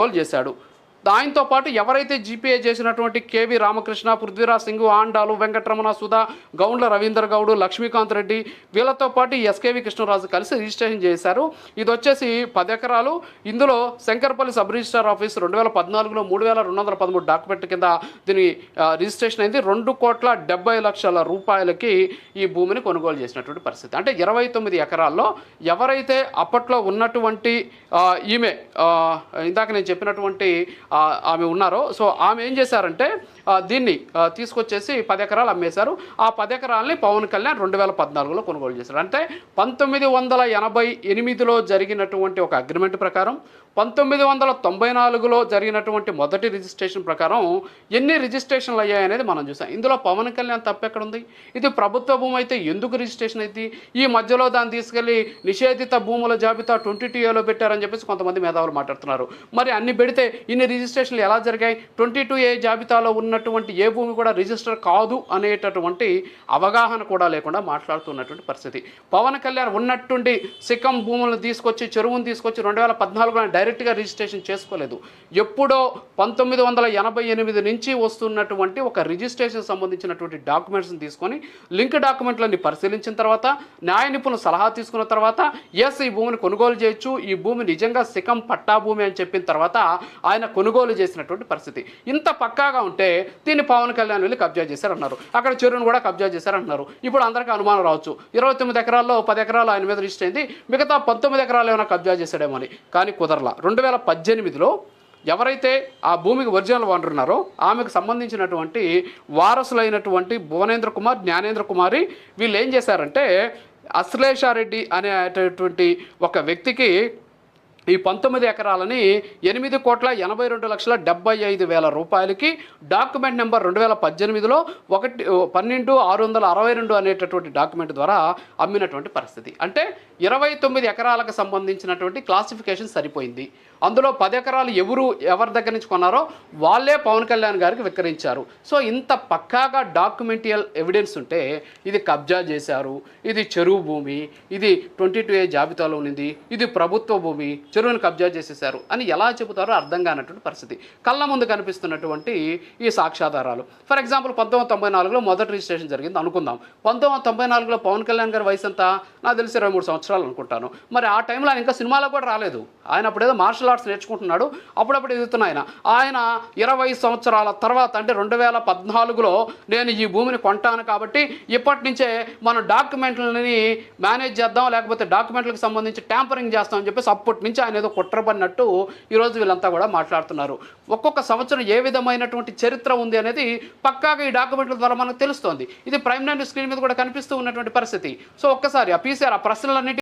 కొనుగోలు చేశాడు. దాంతో పాటు ఎవరైతే జీపీఏ చేసినటువంటి కేవి రామకృష్ణ, పృథ్వీరాజ్ సింగ్, ఆండాలు, వెంకటరమణ, సుధా, గౌండ్ల రవీంద్ర గౌడ్, లక్ష్మీకాంత్ రెడ్డి వీళ్ళతో పాటు ఎస్కేవి కృష్ణరాజు కలిసి రిజిస్ట్రేషన్ చేశారు. ఇది వచ్చేసి 10 ఎకరాలు. ఇందులో శంకర్పల్లి సబ్ రిజిస్ట్రార్ ఆఫీస్ 2014లో 3213 డాక్యుమెంట్ కింద దీని రిజిస్ట్రేషన్ అయింది. 2,70,00,000 రూపాయలకి ఈ భూమిని కొనుగోలు చేసినటువంటి పరిస్థితి. అంటే 29 ఎకరాల్లో ఎవరైతే అప్పట్లో ఉన్నటువంటి ఈమె ఇందాక నేను చెప్పినటువంటి ఆమె ఉన్నారో, సో ఆమె ఏం చేశారంటే దీన్ని తీసుకొచ్చేసి 10 ఎకరాలు అమ్మేశారు. ఆ 10 ఎకరాలని పవన్ కళ్యాణ్ 2014లో కొనుగోలు చేశారు. అంటే 1988లో జరిగినటువంటి ఒక అగ్రిమెంట్ ప్రకారం 1994లో జరిగినటువంటి మొదటి రిజిస్ట్రేషన్ ప్రకారం ఎన్ని రిజిస్ట్రేషన్లు అయ్యాయనేది మనం చూసాం. ఇందులో పవన్ కళ్యాణ్ తప్పెక్కడుంది? ఇది ప్రభుత్వ భూమి అయితే ఎందుకు రిజిస్ట్రేషన్ అయింది? ఈ మధ్యలో దాన్ని తీసుకెళ్లి నిషేధిత భూముల జాబితా 22A పెట్టారని చెప్పేసి కొంతమంది మేధావులు మాట్లాడుతున్నారు. మరి అన్ని పెడితే ఇన్ని రిజిస్ట్రేషన్లు ఎలా జరిగాయి? 22A జాబితాలో ఉన్నటువంటి ఏ భూమి కూడా రిజిస్టర్ కాదు అనేటటువంటి అవగాహన కూడా లేకుండా మాట్లాడుతున్నటువంటి పరిస్థితి. పవన్ కళ్యాణ్ ఉన్నట్టుండి సిక్కం భూములను తీసుకొచ్చి, చెరువును తీసుకొచ్చి 2014లో డైరెక్ట్గా రిజిస్ట్రేషన్ చేసుకోలేదు. ఎప్పుడో 1988 నుంచి వస్తున్నటువంటి ఒక రిజిస్ట్రేషన్ సంబంధించినటువంటి డాక్యుమెంట్స్ని తీసుకొని లింక్ డాక్యుమెంట్లన్నీ పరిశీలించిన తర్వాత, న్యాయ నిపుణుల సలహా తీసుకున్న తర్వాత ఎస్ ఈ భూమిని కొనుగోలు చేయొచ్చు, ఈ భూమి నిజంగా సిక్కం పట్టా భూమి అని చెప్పిన తర్వాత ఆయన కొనుగోలు చేసినటువంటి పరిస్థితి. ఇంత పక్కాగా ఉంటే దీన్ని పవన్ కళ్యాణ్ వెళ్ళి కబ్జా చేశారన్నారు. అక్కడ చెరువును కూడా కబ్జా చేశారంటున్నారు. ఇప్పుడు అందరికీ అనుమానం రావచ్చు, 29 ఎకరాల్లో 10 ఎకరాలు ఆయన మీద రిజిస్టర్ అయింది, మిగతా 19 ఎకరాలు ఏమైనా కబ్జా చేశాడేమో అని. కానీ కుదరలా. 2018లో ఎవరైతే ఆ భూమికి ఒరిజినల్ ఓనర్ ఉన్నారో ఆమెకు సంబంధించినటువంటి వారసులైనటువంటి భువనేంద్ర కుమార్, జ్ఞానేంద్ర కుమారి వీళ్ళు ఏం చేశారంటే అశ్లేషారెడ్డి అనేటటువంటి ఒక వ్యక్తికి ఈ 19 ఎకరాలని 8,82,75,000 రూపాయలకి డాక్యుమెంట్ నెంబర్ 2018లో 12,662 అనేటటువంటి డాక్యుమెంట్ ద్వారా అమ్మినటువంటి పరిస్థితి. అంటే 29 ఎకరాలకు సంబంధించినటువంటి క్లాసిఫికేషన్ సరిపోయింది. అందులో 10 ఎకరాలు ఎవరి దగ్గర నుంచి కొన్నారో వాళ్ళే పవన్ కళ్యాణ్ గారికి విక్రయించారు. సో ఇంత పక్కాగా డాక్యుమెంటియల్ ఎవిడెన్స్ ఉంటే ఇది కబ్జా చేశారు, ఇది చెరువు భూమి, ఇది 22A జాబితాలో ఉంది, ఇది ప్రభుత్వ భూమి, చెరువును కబ్జా చేసేశారు అని ఎలా చెబుతారో అర్థం కానటువంటి పరిస్థితి. కళ్ళ ముందు కనిపిస్తున్నటువంటి ఈ సాక్ష్యాధారాలు. ఫర్ ఎగ్జాంపుల్ 1994లో మొదటి రిజిస్ట్రేషన్ జరిగింది అనుకుందాం. 1994లో పవన్ కళ్యాణ్ గారి వయసు ఎంత? నాకు తెలిసి 23 సంవత్సరాలు అనుకుంటాను. మరి ఆ టైంలో ఆయన ఇంకా సినిమాలో కూడా రాలేదు. ఆయన అప్పుడేదో మార్షల్ ఆర్ట్స్ నేర్చుకుంటున్నాడు, అప్పుడప్పుడు ఎదుగుతున్న ఆయన 20 సంవత్సరాల తర్వాత అంటే 2014లో నేను ఈ భూమిని కొంటాను కాబట్టి ఇప్పటి నుంచే మనం డాక్యుమెంట్లని మేనేజ్ చేద్దాం, లేకపోతే డాక్యుమెంట్లకు సంబంధించి ట్యాంపరింగ్ చేస్తామని చెప్పేసి అప్పటి నుంచి ఆయన ఏదో కుట్రబడినట్టు ఈరోజు వీళ్ళంతా కూడా మాట్లాడుతున్నారు. ఒక్కొక్క సంవత్సరం ఏ విధమైనటువంటి చరిత్ర ఉంది అనేది పక్కాగా ఈ డాక్యుమెంట్ల ద్వారా మనకు తెలుస్తోంది. ఇది ప్రైమ్ నైన్ స్క్రీన్ మీద కూడా కనిపిస్తూ ఉన్నటువంటి పరిస్థితి. సో ఒక్కసారి ఆ పీసీఆర్ ఆ ప్రశ్నలన్నింటి